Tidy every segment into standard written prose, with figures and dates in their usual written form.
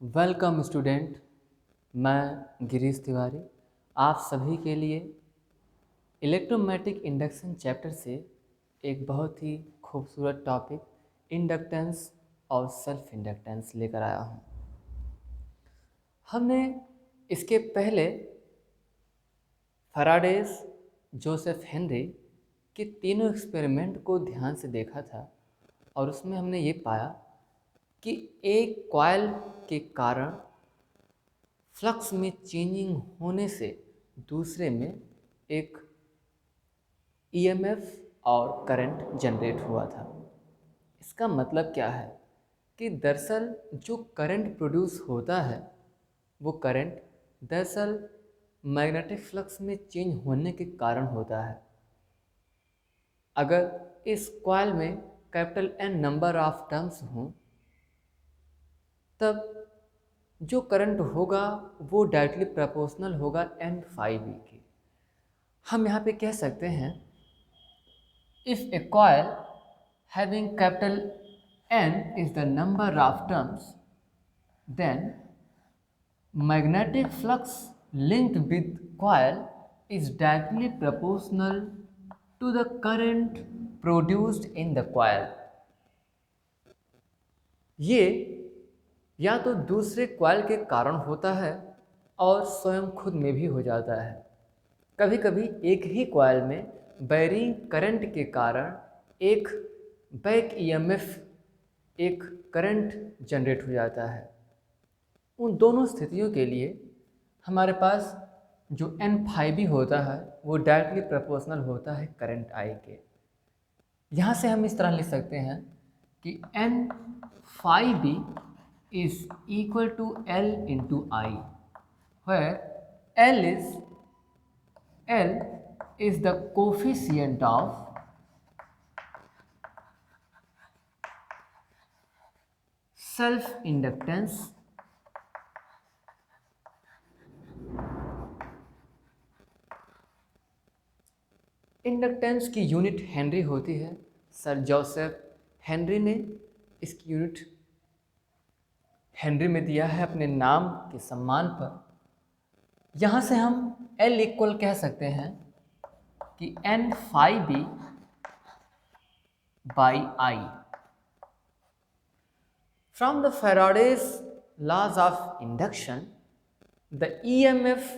Welcome student. मैं गिरीश तिवारी आप सभी के लिए इलेक्ट्रोमैग्नेटिक इंडक्शन चैप्टर से एक बहुत ही खूबसूरत टॉपिक इंडक्टेंस और सेल्फ इंडक्टेंस लेकर आया हूँ। हमने इसके पहले फैराडेस, जोसेफ हेनरी के तीनों एक्सपेरिमेंट को ध्यान से देखा था और उसमें हमने ये पाया कि एक कॉइल के कारण फ्लक्स में चेंजिंग होने से दूसरे में एक ईएमएफ और करंट जनरेट हुआ था। इसका मतलब क्या है कि दरअसल जो करंट प्रोड्यूस होता है वो करंट दरअसल मैग्नेटिक फ्लक्स में चेंज होने के कारण होता है। अगर इस कॉइल में capital N number of turns हों तब जो करंट होगा वो डायरेक्टली प्रोपोर्शनल होगा एन फाई बी के। हम यहाँ पे कह सकते हैं if a coil having capital N is the number of turns, then magnetic flux linked with coil is directly proportional to the current produced in the coil. ये या तो दूसरे कॉइल के कारण होता है और स्वयं खुद में भी हो जाता है। कभी कभी एक ही कॉइल में वैरिंग करंट के कारण एक बैक ईएमएफ, एक करंट जनरेट हो जाता है। उन दोनों स्थितियों के लिए हमारे पास जो एन फाई बी होता है वो डायरेक्टली प्रोपोर्शनल होता है करंट आई के। यहाँ से हम इस तरह लिख सकते हैं कि N phi B is equal to L into I, where L is the coefficient of self inductance inductance की यूनिट हेनरी होती है। सर जोसेफ हेनरी ने इसकी यूनिट हेनरी में दिया है अपने नाम के सम्मान पर। यहाँ से हम L इक्वल कह सकते हैं कि N phi B by I. From the Faraday's laws of induction, the EMF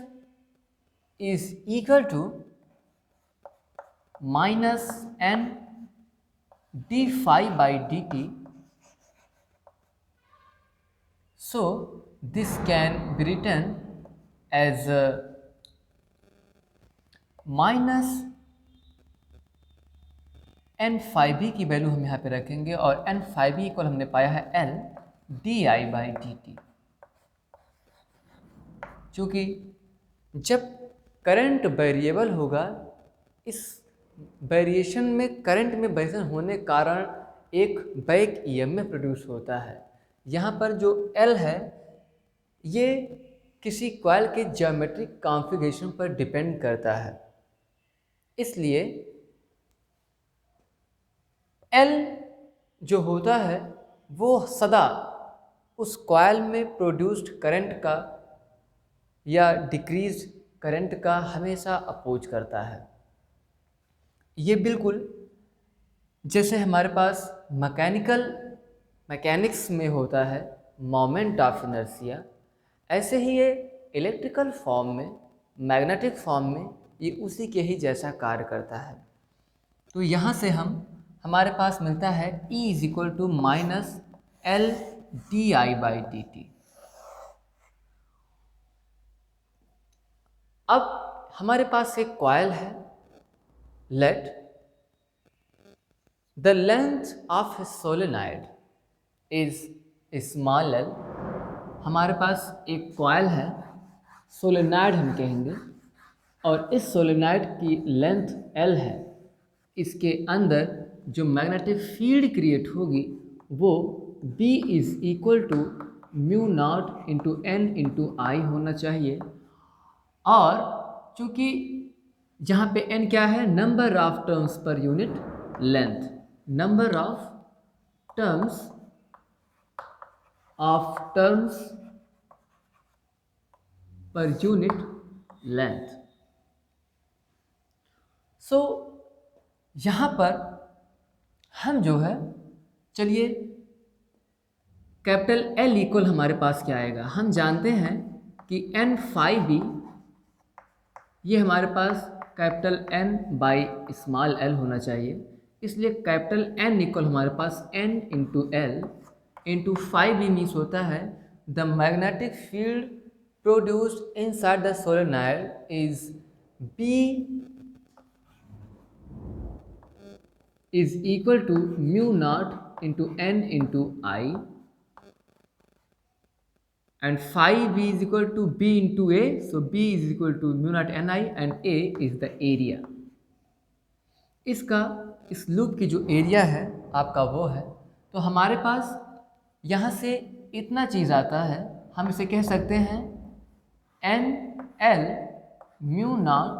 is equal to minus n d phi by dt. So this can be written as minus N phi B की value हम यहाँ पे रखेंगे और N phi B equal हमने पाया है L D I by D T. चूँकि जब करंट वेरिएबल होगा, इस वेरिएशन में करंट में वेरिएशन होने के कारण एक बैक ईएमएफ प्रोड्यूस होता है। यहाँ पर जो एल है ये किसी कॉइल के ज्योमेट्रिक कॉन्फ़िगरेशन पर डिपेंड करता है, इसलिए एल जो होता है वो सदा उस कॉइल में प्रोड्यूस्ड करंट का या डिक्रीज करंट का हमेशा अपोज करता है। ये बिल्कुल जैसे हमारे पास मैकेनिक्स में होता है मोमेंट ऑफ इनर्शिया, ऐसे ही ये इलेक्ट्रिकल फॉर्म में, मैग्नेटिक फॉर्म में ये उसी के ही जैसा कार्य करता है। तो यहाँ से हमारे पास मिलता है E is equal to minus L D I by D T. अब हमारे पास एक कॉइल है। Let the length of a solenoid is small L. हमारे पास एक कॉइल है, सोलेनॉइड हम कहेंगे, और इस सोलेनॉइड की लेंथ एल है। इसके अंदर जो मैग्नेटिक फील्ड क्रिएट होगी वो B is equal to mu naught into n into I होना चाहिए। और चूँकि जहाँ पे n क्या है, number of turns per unit length, number of turns per unit length. So यहाँ पर हम जो है, चलिए कैपिटल L इक्वल हमारे पास क्या आएगा, हम जानते हैं कि N5B ये हमारे पास capital N by small l होना चाहिए, इसलिए कैपिटल N इक्वल हमारे पास N into L into 5B means होता है the magnetic field produced inside the solenoid is B is equal to mu naught into N into I, and phi B is equal to B into A, so B is equal to mu naught Ni and A is the area। इसका इस loop की जो area है आपका वो है, तो हमारे पास यहाँ से इतना चीज़ आता है, हम इसे कह सकते हैं N L mu naught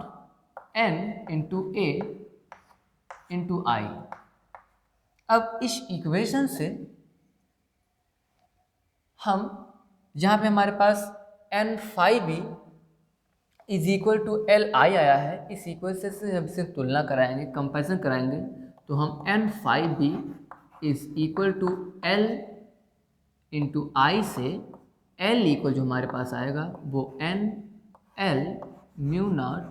N into A into I. अब इस इक्वेशन से हम यहाँ पे हमारे पास N5B is equal to Li आया है, इस इक्वेशन से जब इसे तुलना कराएंगे, कंपैरिजन कराएंगे, तो हम N5B is equal to L into I से L इक्वल जो हमारे पास आएगा वो N L mu naught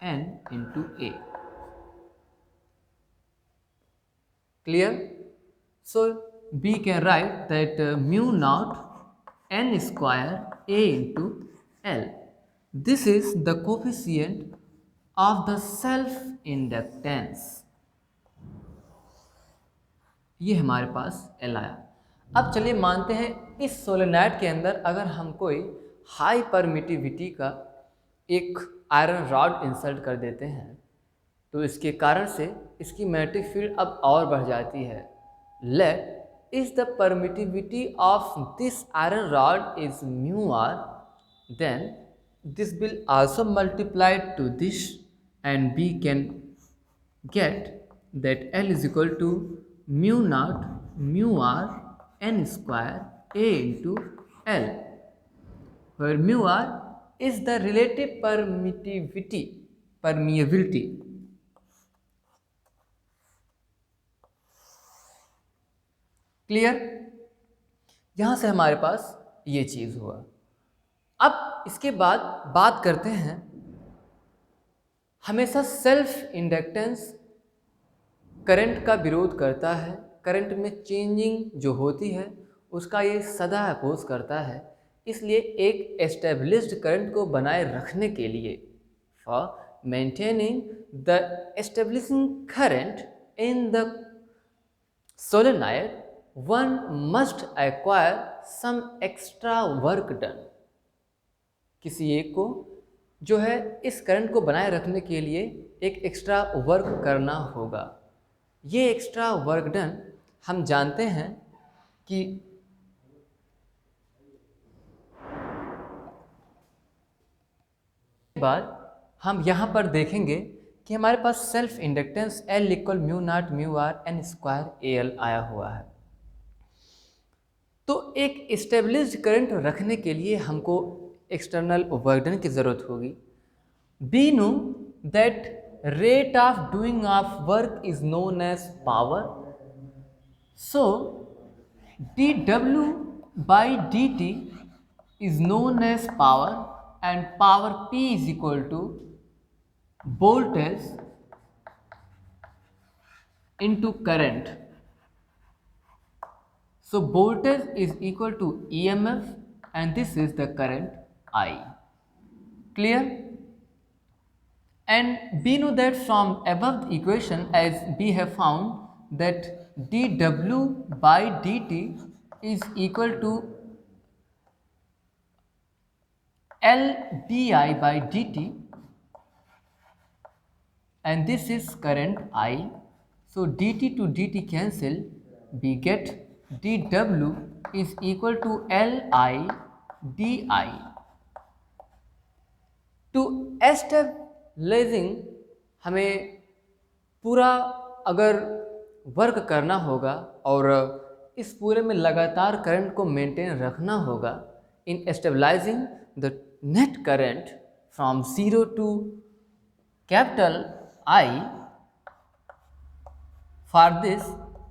N into A। Clear? So we can write that mu naught N square A into L. This is the coefficient of the self inductance। ये हमारे पास L आया। अब चलिए मानते हैं इस सोलेनॉइड के अंदर अगर हम कोई हाई परमिटिविटी का एक आयरन रॉड इंसर्ट कर देते हैं, तो इसके कारण से इसकी मैग्नेटिक फील्ड अब और बढ़ जाती है। Let is the permittivity of this iron rod is mu R, then this will also multiplied to this and we can get that L is equal to mu not mu are N square A into L, where mu R is the relative permeability. Clear? यहाँ से हमारे पास ये चीज़ हुआ। अब इसके बाद बात करते हैं, हमेशा सेल्फ इंडक्टेंस करंट का विरोध करता है, करंट में चेंजिंग जो होती है उसका ये सदा अपोज करता है। इसलिए एक एस्टेब्लिश्ड करंट को बनाए रखने के लिए, for maintaining the establishing current in the solenoid, one must acquire some extra work done। किसी एक को जो है इस करंट को बनाए रखने के लिए एक एक्स्ट्रा वर्क करना होगा। ये एक्स्ट्रा वर्क डन हम जानते हैं कि बाद हम यहाँ पर देखेंगे कि हमारे पास self inductance L equal mu not mu are N square AL आया हुआ है। तो एक इस्टेब्लिश्ड करंट रखने के लिए हमको एक्सटर्नल वर्क डन की ज़रूरत होगी। We know that rate of doing of work is known as power, so dW by dt is known as power and power P is equal to voltage into current। So voltage is equal to EMF and this is the current I। Clear? And we know that from above the equation, as we have found that dW by dt is equal to L di by dt and this is current I। So dt to dt cancel, we get dW is equal to Li di। To establishing हमें पूरा अगर work करना होगा और इस पूरे में लगातार करंट को मेंटेन रखना होगा, इन एस्टेबलाइजिंग the net current from 0 to capital I. For this,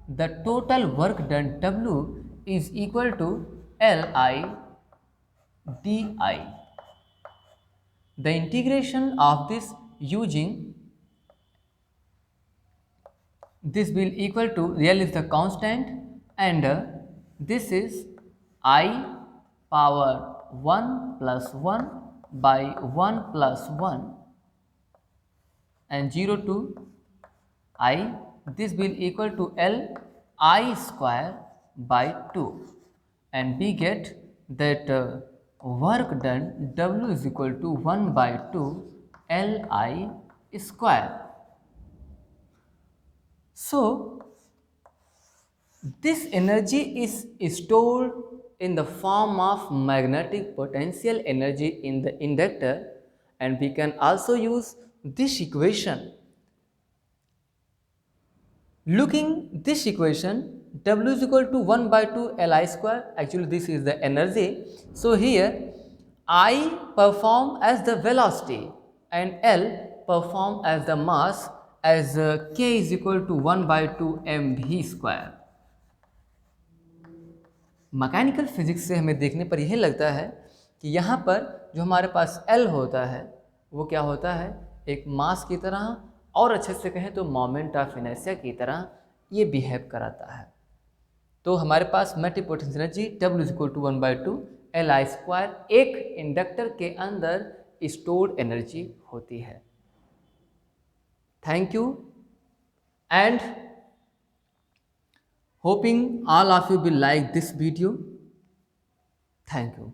the total work done W is equal to Li di. The integration of this using this will equal to, L is the constant, and this is I power 1 plus 1 by 1 plus 1 and 0 to I. This will equal to L I square by 2, and we get that work done W is equal to 1 by 2 L I square. So this energy is stored in the form of magnetic potential energy in the inductor, and we can also use this equation. Looking this equation, W is equal to 1 by 2 Li square, actually this is the energy. So here I perform as the velocity and L perform as the mass, as K is equal to 1 by 2 mv square. Mechanical physics से हमें देखने पर यह लगता है कि यहाँ पर जो हमारे पास L होता है वो क्या होता है, एक मास की तरह, और अच्छे से कहें तो मोमेंट ऑफ इनर्शिया की तरह ये बिहेव कराता है। तो हमारे पास magnetic potential energy W is equal to 1 by 2 Li square एक इंडक्टर के अंदर स्टोर्ड एनर्जी होती है। Thank you and hoping all of you will like this video. Thank you.